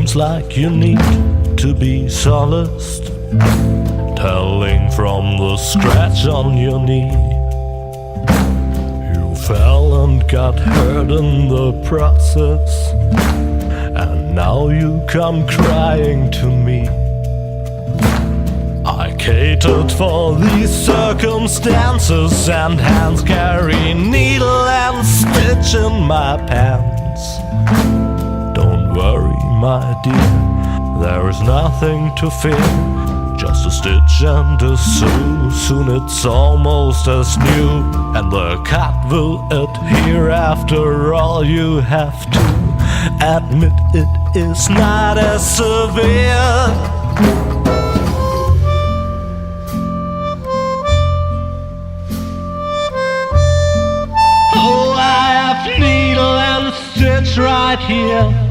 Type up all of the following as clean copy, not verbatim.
Seems like you need to be solaced, telling from the scratch on your knee. You fell and got hurt in the process, and now you come crying to me. I catered for these circumstances, and hands carry needle and stitch in my pants. Don't worry, my dear, there is nothing to fear. Just a stitch and a sew, soon it's almost as new, and the cut will adhere. After all, you have to admit it is not as severe. Oh, I have needle and stitch right here.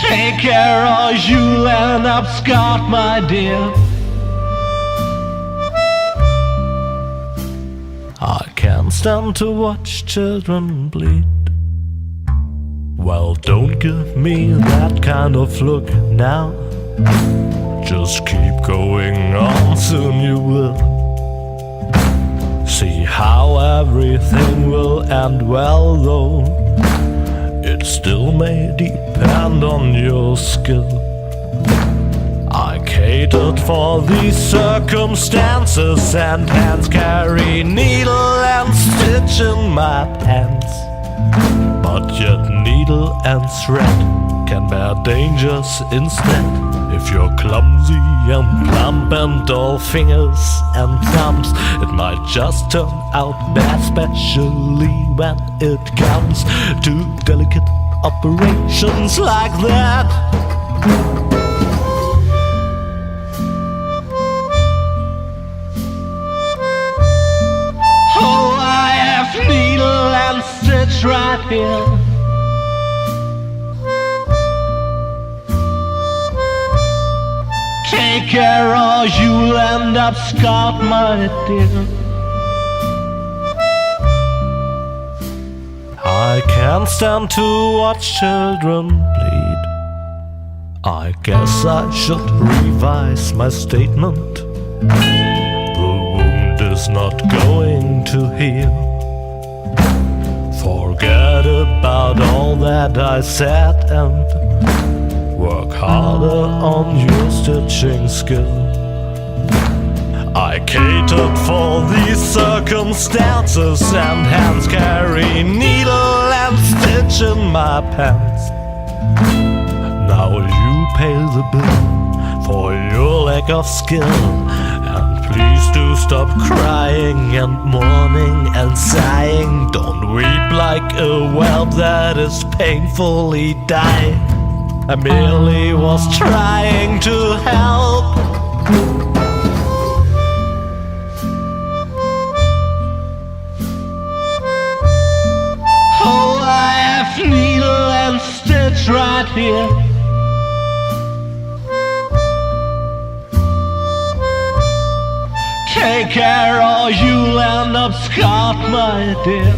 Take care or you'll end up scarred, my dear. I can't stand to watch children bleed. Well, don't give me that kind of look now. Just keep going on, soon you will see how everything will end well, though it still may depend on your skill. I catered for these circumstances, and hands carry needle and stitch in my pants. But yet needle and thread can bear dangers instead. If you're clumsy and plump and all fingers and thumbs, it might just turn out bad, especially when it comes to delicate operations like that. Oh, I have needle and stitch right here. Take care or you'll end up scarred, my dear. I can't stand to watch children bleed. I guess I should revise my statement. The wound is not going to heal. Forget about all that I said and work harder on your stitching skill. I catered for these circumstances, and hands carry needle and stitch in my pants. Now you pay the bill for your lack of skill, and please do stop crying and mourning and sighing. Don't weep like a whelp that is painfully dying. I merely was trying to help. Oh, I have needle and stitch right here. Take care or you'll end up scarred, my dear.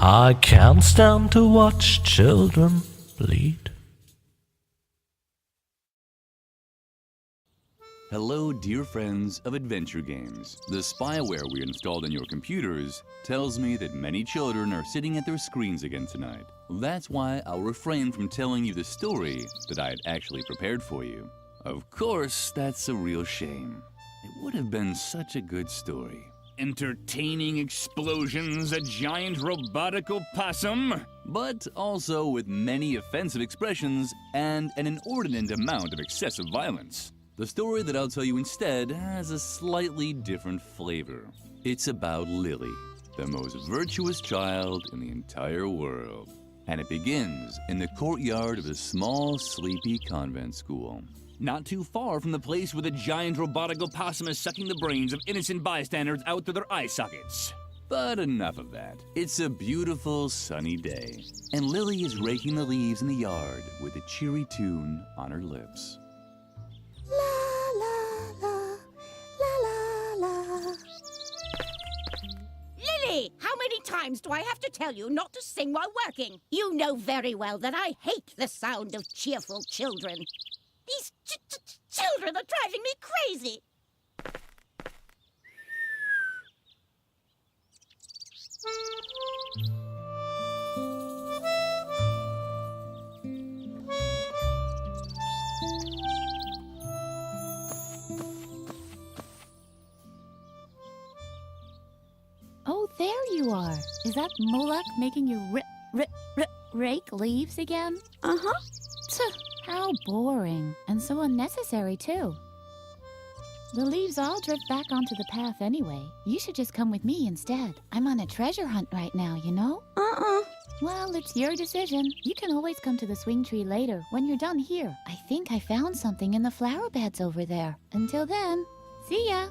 I can't stand to watch children bleed. Hello, dear friends of adventure games. The spyware we installed on your computers tells me that many children are sitting at their screens again tonight. That's why I'll refrain from telling you the story that I had actually prepared for you. Of course, that's a real shame. It would have been such a good story. Entertaining explosions, a giant robotic opossum, but also with many offensive expressions and an inordinate amount of excessive violence. The story that I'll tell you instead has a slightly different flavor. It's about Lily, the most virtuous child in the entire world. And it begins in the courtyard of a small, sleepy convent school. Not too far from the place where the giant robotic opossum is sucking the brains of innocent bystanders out through their eye sockets. But enough of that. It's a beautiful sunny day, and Lily is raking the leaves in the yard with a cheery tune on her lips. La la la, la la la. Lily, how many times do I have to tell you not to sing while working? You know very well that I hate the sound of cheerful children. These children are driving me crazy. Oh, there you are. Is that Moloch making you rake leaves again? Uh-huh. How boring. And so unnecessary, too. The leaves all drift back onto the path anyway. You should just come with me instead. I'm on a treasure hunt right now, you know? Well, it's your decision. You can always come to the swing tree later when you're done here. I think I found something in the flower beds over there. Until then, see ya!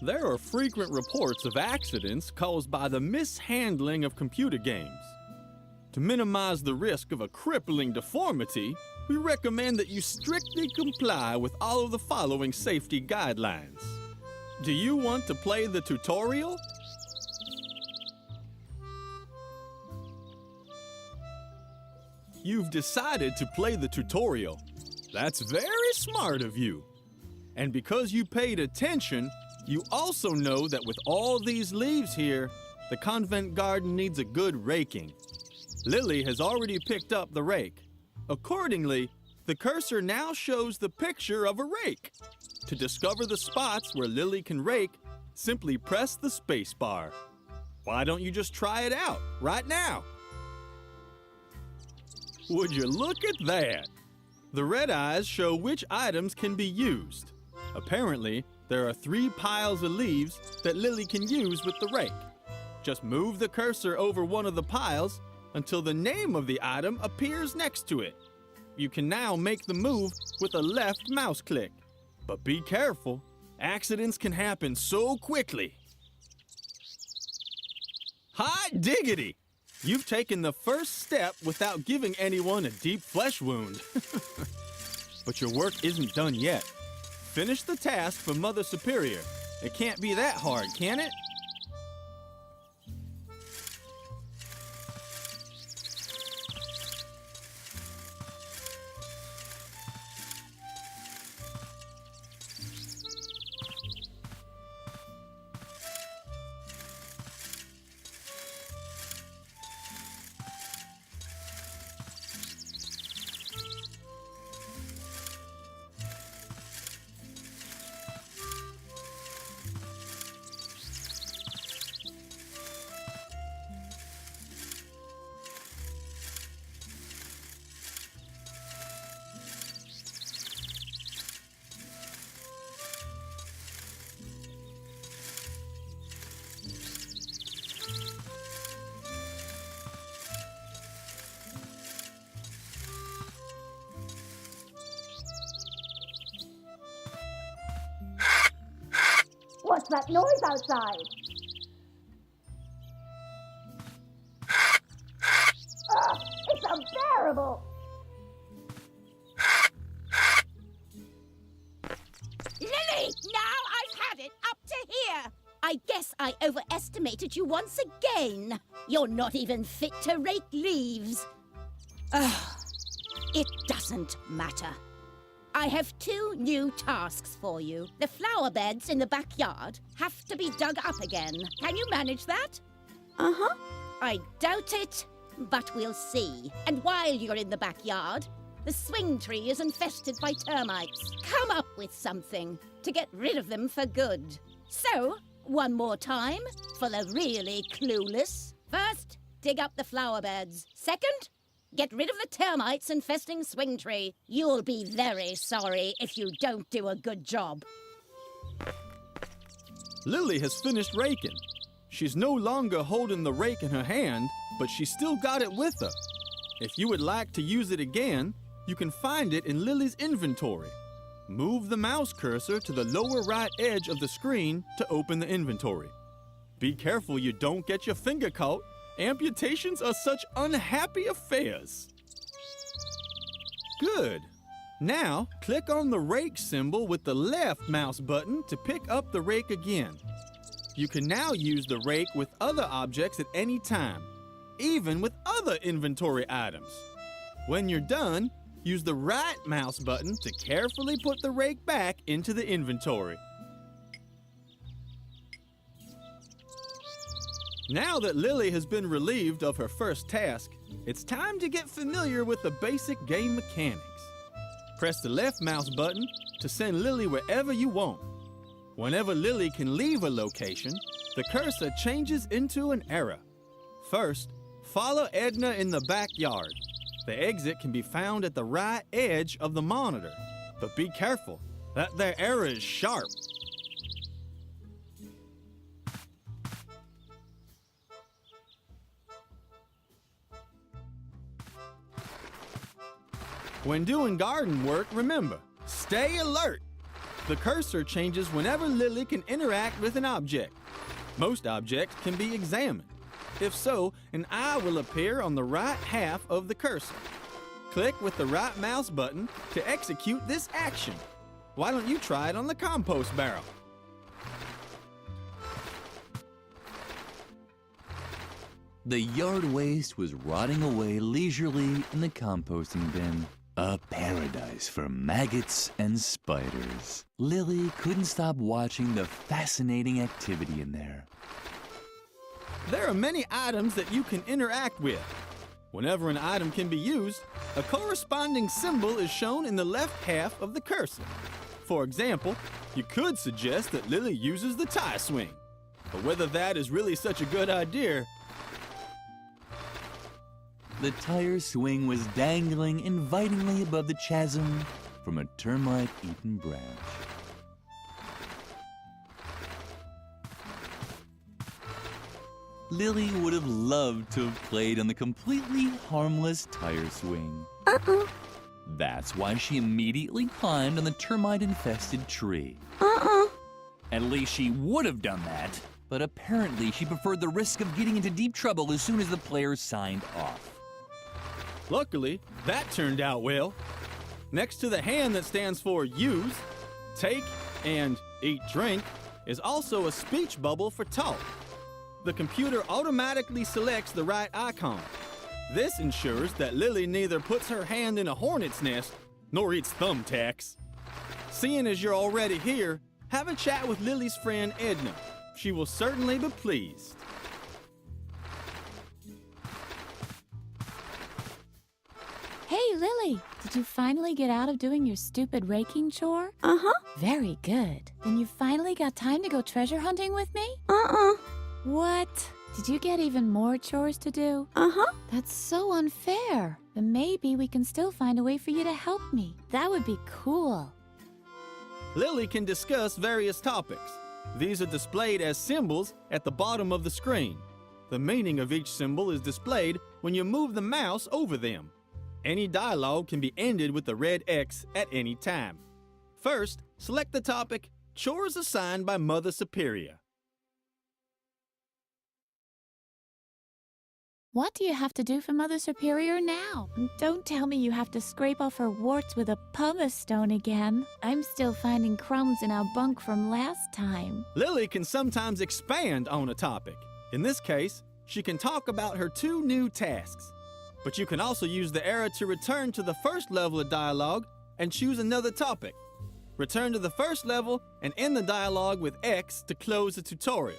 There are frequent reports of accidents caused by the mishandling of computer games. To minimize the risk of a crippling deformity, we recommend that you strictly comply with all of the following safety guidelines. Do you want to play the tutorial? You've decided to play the tutorial. That's very smart of you. And because you paid attention, you also know that with all these leaves here, the convent garden needs a good raking. Lily has already picked up the rake. Accordingly, the cursor now shows the picture of a rake. To discover the spots where Lily can rake, simply press the space bar. Why don't you just try it out right now? Would you look at that? The red eyes show which items can be used. Apparently, there are 3 piles of leaves that Lily can use with the rake. Just move the cursor over one of the piles until the name of the item appears next to it. You can now make the move with a left mouse click. But be careful, accidents can happen so quickly. Hot diggity! You've taken the first step without giving anyone a deep flesh wound. But your work isn't done yet. Finish the task for Mother Superior. It can't be that hard, can it? What's that noise outside? Ugh, it's unbearable! Lily, now I've had it up to here! I guess I overestimated you once again. You're not even fit to rake leaves. Ugh, it doesn't matter. I have 2 new tasks for you. The flower beds in the backyard have to be dug up again. Can you manage that? Uh-huh. I doubt it, but we'll see. And while you're in the backyard, the swing tree is infested by termites. Come up with something to get rid of them for good. So, one more time for the really clueless. First, dig up the flower beds. Second, get rid of the termites infesting swing tree. You'll be very sorry if you don't do a good job. Lily has finished raking. She's no longer holding the rake in her hand, but she still got it with her. If you would like to use it again, you can find it in Lily's inventory. Move the mouse cursor to the lower right edge of the screen to open the inventory. Be careful you don't get your finger caught. Amputations are such unhappy affairs. Good. Now, click on the rake symbol with the left mouse button to pick up the rake again. You can now use the rake with other objects at any time, even with other inventory items. When you're done, use the right mouse button to carefully put the rake back into the inventory. Now that Lily has been relieved of her first task, it's time to get familiar with the basic game mechanics. Press the left mouse button to send Lily wherever you want. Whenever Lily can leave a location, the cursor changes into an arrow. First, follow Edna in the backyard. The exit can be found at the right edge of the monitor, but be careful, that there arrow is sharp. When doing garden work, remember, stay alert. The cursor changes whenever Lily can interact with an object. Most objects can be examined. If so, an eye will appear on the right half of the cursor. Click with the right mouse button to execute this action. Why don't you try it on the compost barrel? The yard waste was rotting away leisurely in the composting bin. A paradise for maggots and spiders. Lily couldn't stop watching the fascinating activity in there. There are many items that you can interact with. Whenever an item can be used, a corresponding symbol is shown in the left half of the cursor. For example, you could suggest that Lily uses the tie swing. But whether that is really such a good idea. The tire swing was dangling invitingly above the chasm from a termite-eaten branch. Lily would have loved to have played on the completely harmless tire swing. That's why she immediately climbed on the termite-infested tree. At least she would have done that, but apparently she preferred the risk of getting into deep trouble as soon as the players signed off. Luckily, that turned out well. Next to the hand that stands for use, take, and eat drink is also a speech bubble for talk. The computer automatically selects the right icon. This ensures that Lily neither puts her hand in a hornet's nest nor eats thumbtacks. Seeing as you're already here, have a chat with Lily's friend Edna. She will certainly be pleased. Hey, Lily, did you finally get out of doing your stupid raking chore? Very good. Then you finally got time to go treasure hunting with me? What? Did you get even more chores to do? That's so unfair. But maybe we can still find a way for you to help me. That would be cool. Lily can discuss various topics. These are displayed as symbols at the bottom of the screen. The meaning of each symbol is displayed when you move the mouse over them. Any dialogue can be ended with the red X at any time. First, select the topic, Chores Assigned by Mother Superior. What do you have to do for Mother Superior now? Don't tell me you have to scrape off her warts with a pumice stone again. I'm still finding crumbs in our bunk from last time. Lily can sometimes expand on a topic. In this case, she can talk about her 2 new tasks. But you can also use the arrow to return to the first level of dialogue and choose another topic. Return to the first level and end the dialogue with X to close the tutorial.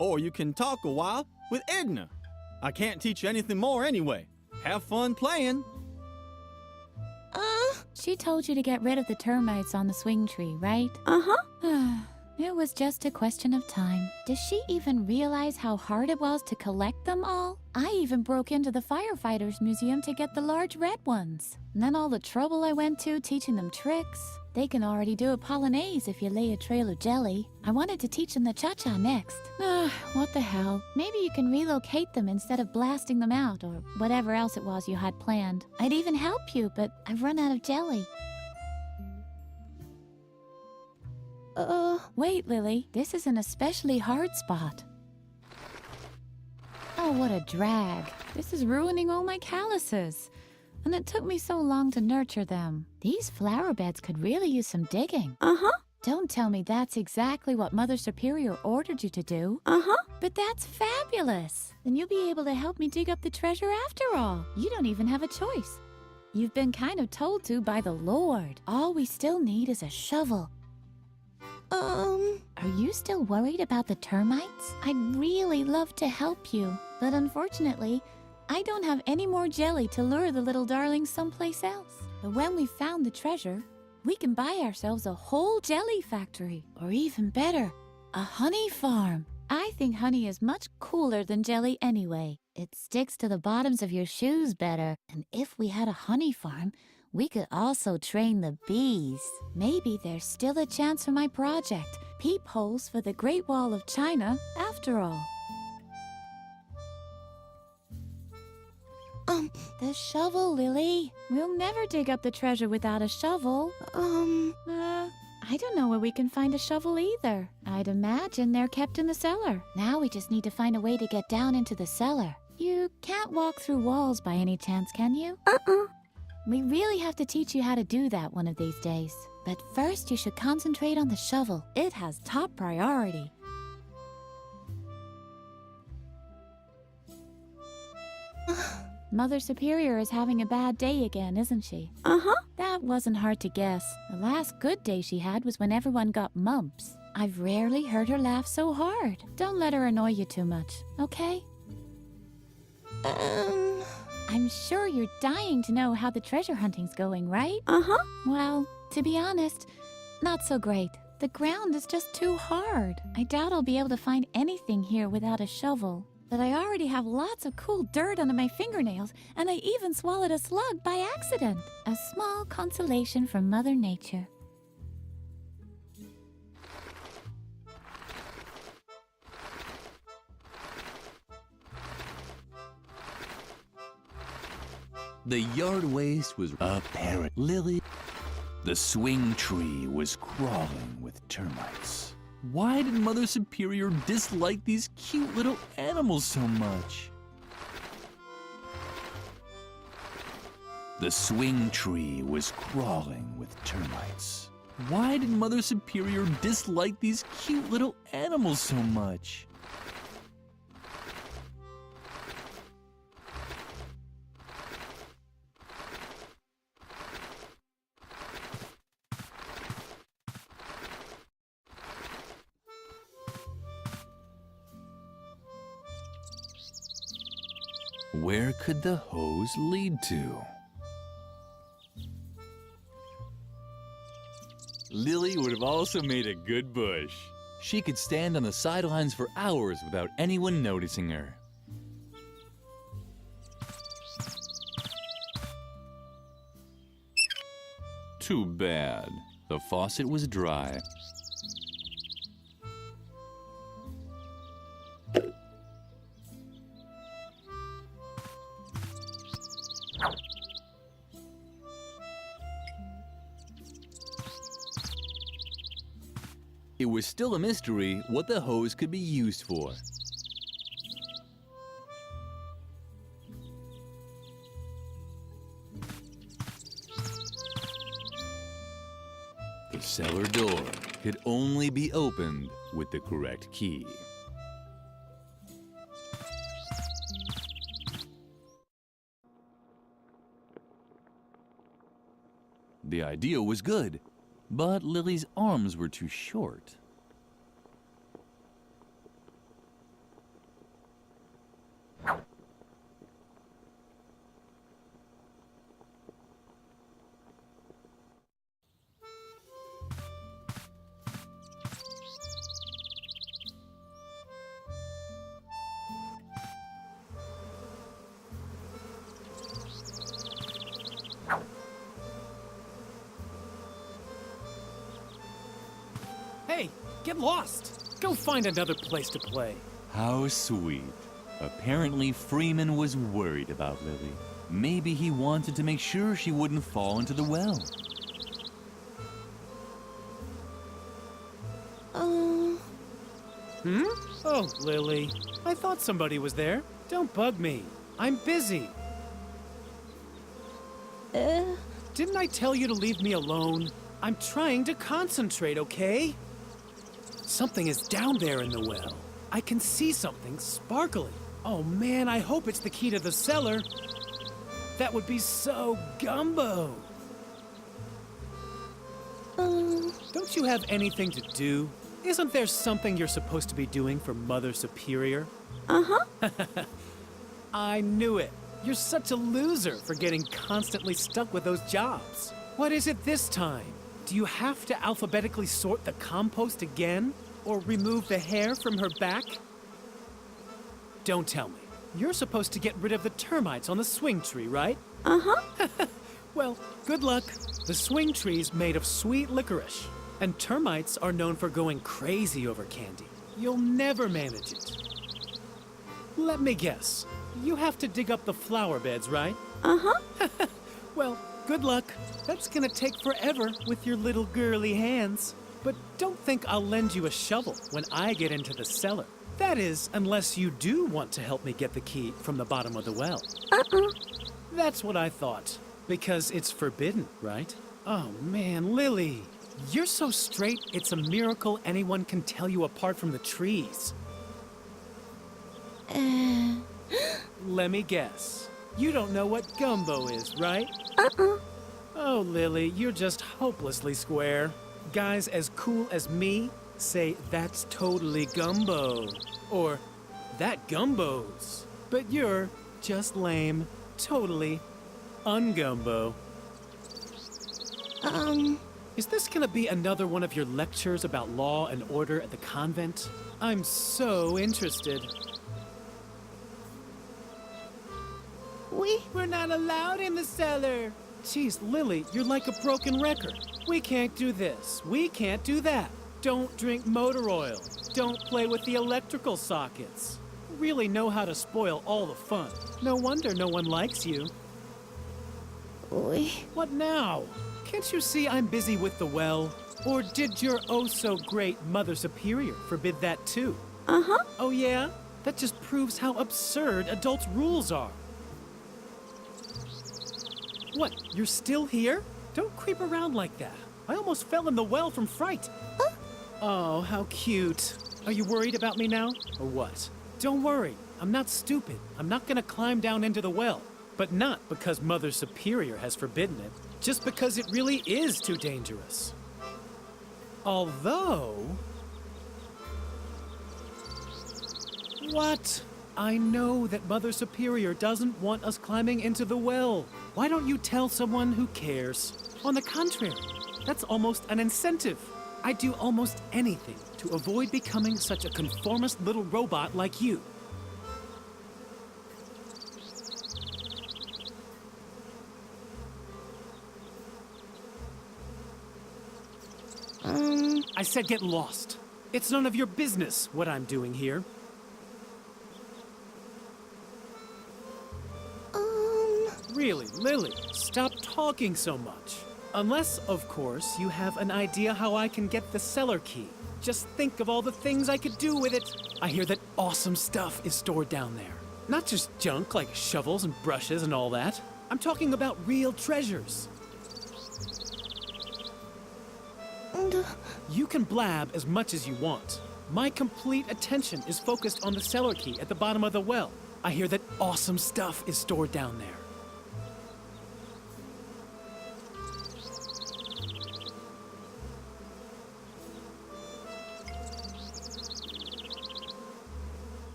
Or you can talk a while with Edna. I can't teach you anything more anyway. Have fun playing. She told you to get rid of the termites on the swing tree, right? It was just a question of time. Does she even realize how hard it was to collect them all? I even broke into the firefighters museum to get the large red ones. And then all the trouble I went to teaching them tricks. They can already do a polonaise if you lay a trail of jelly. I wanted to teach them the cha-cha next. What the hell? Maybe you can relocate them instead of blasting them out or whatever else it was you had planned. I'd even help you, but I've run out of jelly. Wait, Lily. This is an especially hard spot. Oh, what a drag. This is ruining all my calluses. and it took me so long to nurture them. These flower beds could really use some digging. Uh-huh. Don't tell me that's exactly what Mother Superior ordered you to do. Uh-huh. But that's fabulous! Then you'll be able to help me dig up the treasure after all. You don't even have a choice. You've been kind of told to by the Lord. All we still need is a shovel. Are you still worried about the termites? I'd really love to help you, but unfortunately, I don't have any more jelly to lure the little darlings someplace else. But when we've found the treasure, we can buy ourselves a whole jelly factory, or even better, a honey farm. I think honey is much cooler than jelly anyway. It sticks to the bottoms of your shoes better, and if we had a honey farm, we could also train the bees. Maybe there's still a chance for my project, peepholes for the Great Wall of China, after all. The shovel, Lily. We'll never dig up the treasure without a shovel. I don't know where we can find a shovel either. I'd imagine they're kept in the cellar. Now we just need to find a way to get down into the cellar. You can't walk through walls by any chance, can you? We really have to teach you how to do that one of these days. But first, you should concentrate on the shovel. It has top priority. Mother Superior is having a bad day again, isn't she? Uh-huh. That wasn't hard to guess. The last good day she had was when everyone got mumps. I've rarely heard her laugh so hard. Don't let her annoy you too much, okay? I'm sure you're dying to know how the treasure hunting's going, right? Uh-huh. Well, to be honest, not so great. The ground is just too hard. I doubt I'll be able to find anything here without a shovel. But I already have lots of cool dirt under my fingernails, and I even swallowed a slug by accident. A small consolation from Mother Nature. The yard waste was apparent. Lily, the swing tree was crawling with termites. Why did Mother Superior dislike these cute little animals so much? The swing tree was crawling with termites. Why did Mother Superior dislike these cute little animals so much? Where could the hose lead to? Lily would have also made a good bush. She could stand on the sidelines for hours without anyone noticing her. Too bad. The faucet was dry. It was still a mystery what the hose could be used for. The cellar door could only be opened with the correct key. The idea was good, but Lily's arms were too short. Hey, get lost! Go find another place to play. How sweet. Apparently Freeman was worried about Lily. Maybe he wanted to make sure she wouldn't fall into the well. Oh, Lily. I thought somebody was there. Don't bug me. I'm busy. Didn't I tell you to leave me alone? I'm trying to concentrate, okay? Something is down there in the well. I can see something sparkling. Oh man, I hope it's the key to the cellar. That would be so gumbo. Don't you have anything to do? Isn't there something you're supposed to be doing for Mother Superior? I knew it. You're such a loser for getting constantly stuck with those jobs. What is it this time? Do you have to alphabetically sort the compost again? Or remove the hair from her back? Don't tell me. You're supposed to get rid of the termites on the swing tree, right? Well, good luck. The swing tree's made of sweet licorice, and termites are known for going crazy over candy. You'll never manage it. Let me guess. You have to dig up the flower beds, right? Well, good luck. That's gonna take forever with your little girly hands. But don't think I'll lend you a shovel when I get into the cellar. That is, unless you do want to help me get the key from the bottom of the well. That's what I thought. Because it's forbidden, right? Oh man, Lily. You're so straight, it's a miracle anyone can tell you apart from the trees. Let me guess. You don't know what gumbo is, right? Oh, Lily, you're just hopelessly square. Guys as cool as me say that's totally gumbo. Or that gumbos. But you're just lame. Totally ungumbo. Is this gonna be another one of your lectures about law and order at the convent? I'm so interested. We're not allowed in the cellar. Jeez, Lily, you're like a broken record. We can't do this. We can't do that. Don't drink motor oil. Don't play with the electrical sockets. Really know how to spoil all the fun. No wonder no one likes you. What now? Can't you see I'm busy with the well? Or did your oh-so-great Mother Superior forbid that too? Oh yeah? That just proves how absurd adults' rules are. What, you're still here? Don't creep around like that. I almost fell in the well from fright. Oh, how cute. Are you worried about me now, or what? Don't worry, I'm not stupid. I'm not gonna climb down into the well. But not because Mother Superior has forbidden it, just because it really is too dangerous. Although... What? I know that Mother Superior doesn't want us climbing into the well. Why don't you tell someone who cares? On the contrary, that's almost an incentive. I'd do almost anything to avoid becoming such a conformist little robot like you. I said get lost. It's none of your business what I'm doing here. Really, Lily, stop talking so much. Unless, of course, you have an idea how I can get the cellar key. Just think of all the things I could do with it. I hear that awesome stuff is stored down there. Not just junk like shovels and brushes and all that. I'm talking about real treasures. You can blab as much as you want. My complete attention is focused on the cellar key at the bottom of the well. I hear that awesome stuff is stored down there.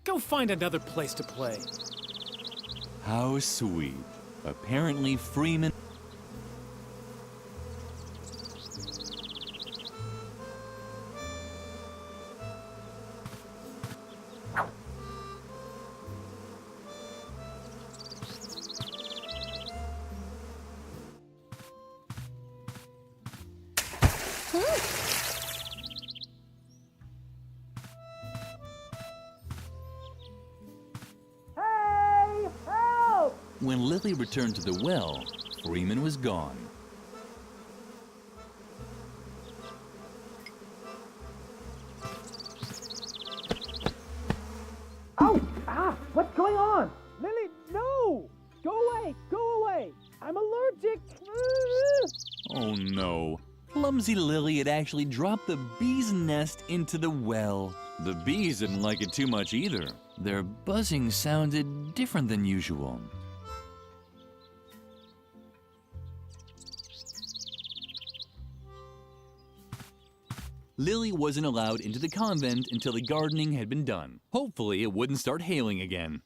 Go find another place to play. How sweet. Apparently Freeman... When Lily returned to the well, Freeman was gone. Oh! Ah! What's going on? Lily, no! Go away! Go I'm allergic. Oh no. Clumsy Lily had actually dropped the bee's nest into the well. The bees didn't like it too much either. Their buzzing sounded different than usual. Lily wasn't allowed into the convent until the gardening had been done. Hopefully it wouldn't start hailing again.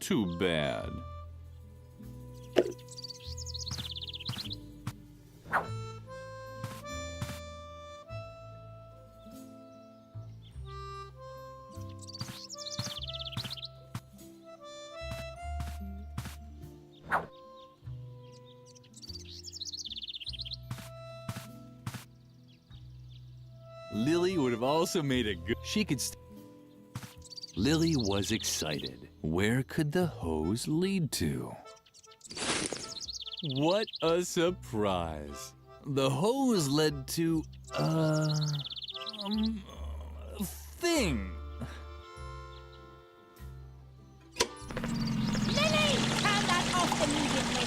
Too bad. Lily would have also made a good... She could... Lily was excited. Where could the hose lead to? What a surprise. The hose led to a thing. Lily, turn that off immediately.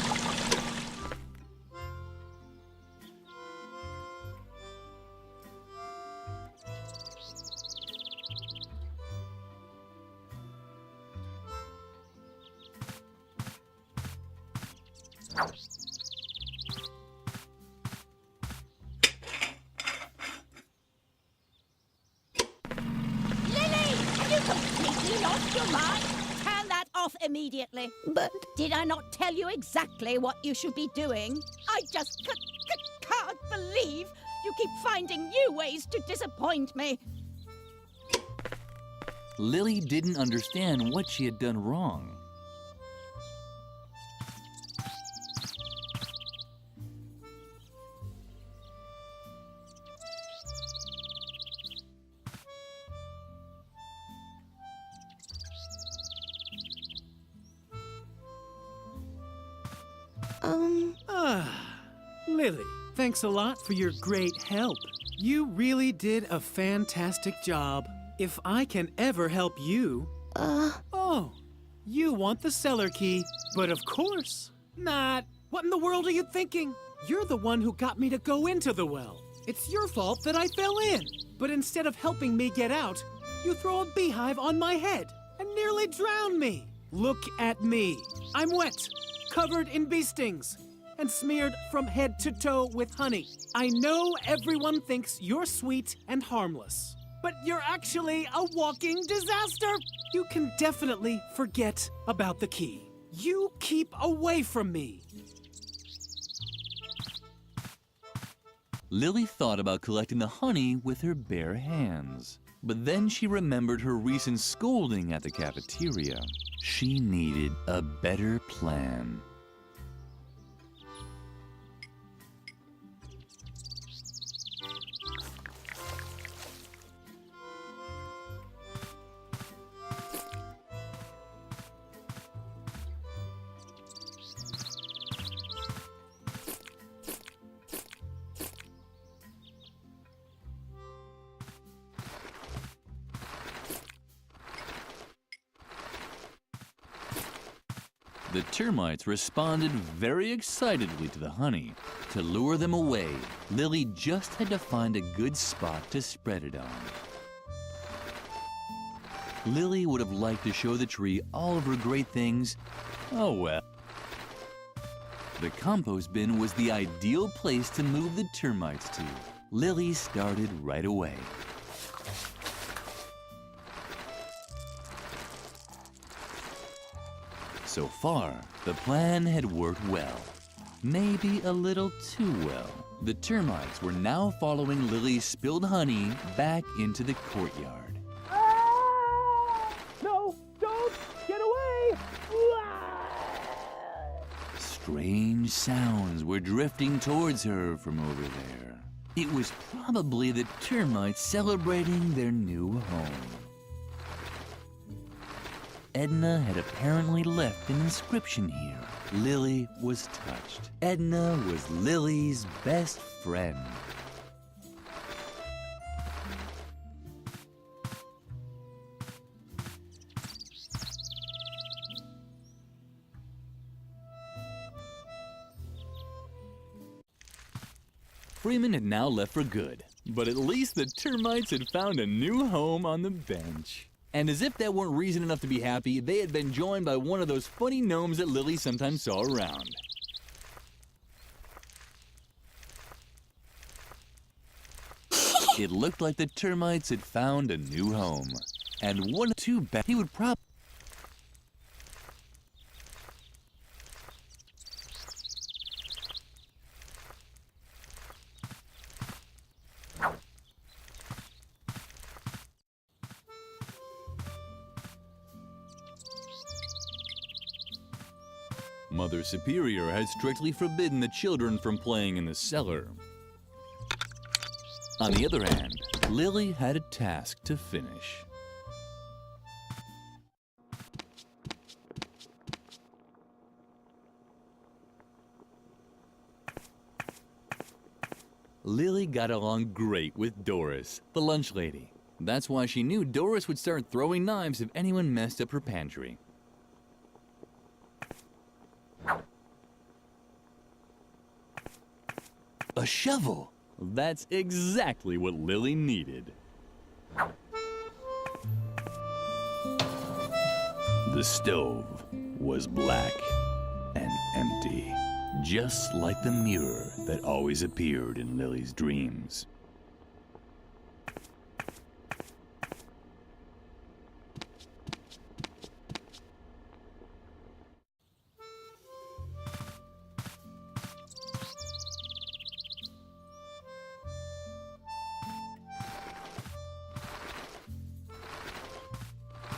Immediately. But did I not tell you exactly what you should be doing? I just can't believe you keep finding new ways to disappoint me. Lily didn't understand what she had done wrong. Lily, thanks a lot for your great help. You really did a fantastic job. If I can ever help you... Oh, you want the cellar key, but of course not. What in the world are you thinking? You're the one who got me to go into the well. It's your fault that I fell in. But instead of helping me get out, you throw a beehive on my head and nearly drown me. Look at me. I'm wet, covered in bee stings, and smeared from head to toe with honey. I know everyone thinks you're sweet and harmless, but you're actually a walking disaster. You can definitely forget about the key. You keep away from me. Lily thought about collecting the honey with her bare hands. But then she remembered her recent scolding at the cafeteria. She needed a better plan. The termites responded very excitedly to the honey. To lure them away, Lily just had to find a good spot to spread it on. Lily would have liked to show the tree all of her great things. Oh well. The compost bin was the ideal place to move the termites to. Lily started right away. So far, the plan had worked well. Maybe a little too well. The termites were now following Lily's spilled honey back into the courtyard. No, don't! Get away! Strange sounds were drifting towards her from over there. It was probably the termites celebrating their new home. Edna had apparently left an inscription here. Lily was touched. Edna was Lily's best friend. Freeman had now left for good, but at least the termites had found a new home on the bench. And as if that weren't reason enough to be happy, they had been joined by one of those funny gnomes that Lily sometimes saw around. It looked like the termites had found a new home. And one too bad he would probably... Mother Superior had strictly forbidden the children from playing in the cellar. On the other hand, Lily had a task to finish. Lily got along great with Doris, the lunch lady. That's why she knew Doris would start throwing knives if anyone messed up her pantry. A shovel! That's exactly what Lily needed. The stove was black and empty, just like the mirror that always appeared in Lily's dreams.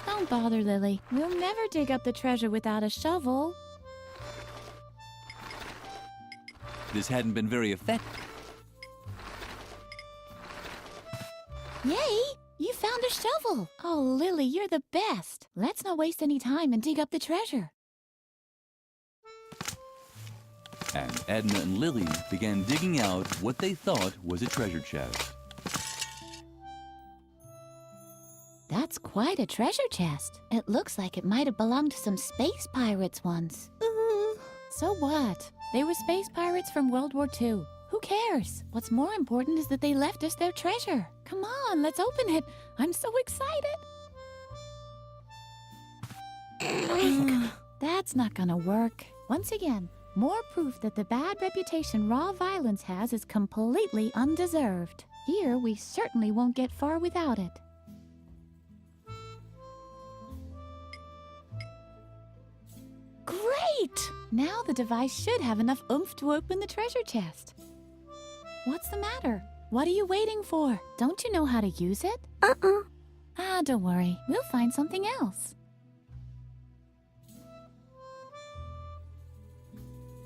Don't bother, Lily. We'll never dig up the treasure without a shovel. This hadn't been very effective. Yay! You found a shovel! Oh, Lily, you're the best. Let's not waste any time and dig up the treasure. And Edna and Lily began digging out what they thought was a treasure chest. That's quite a treasure chest. It looks like it might have belonged to some space pirates once. So what? They were space pirates from World War II. Who cares? What's more important is that they left us their treasure. Come on, let's open it. I'm so excited. That's not gonna work. Once again, more proof that the bad reputation raw violence has is completely undeserved. Here, we certainly won't get far without it. Great! Now the device should have enough oomph to open the treasure chest. What's the matter? What are you waiting for? Don't you know how to use it? Ah, don't worry. We'll find something else.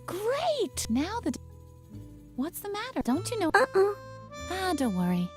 Great! Now the... What's the matter? Don't you know... Ah, don't worry.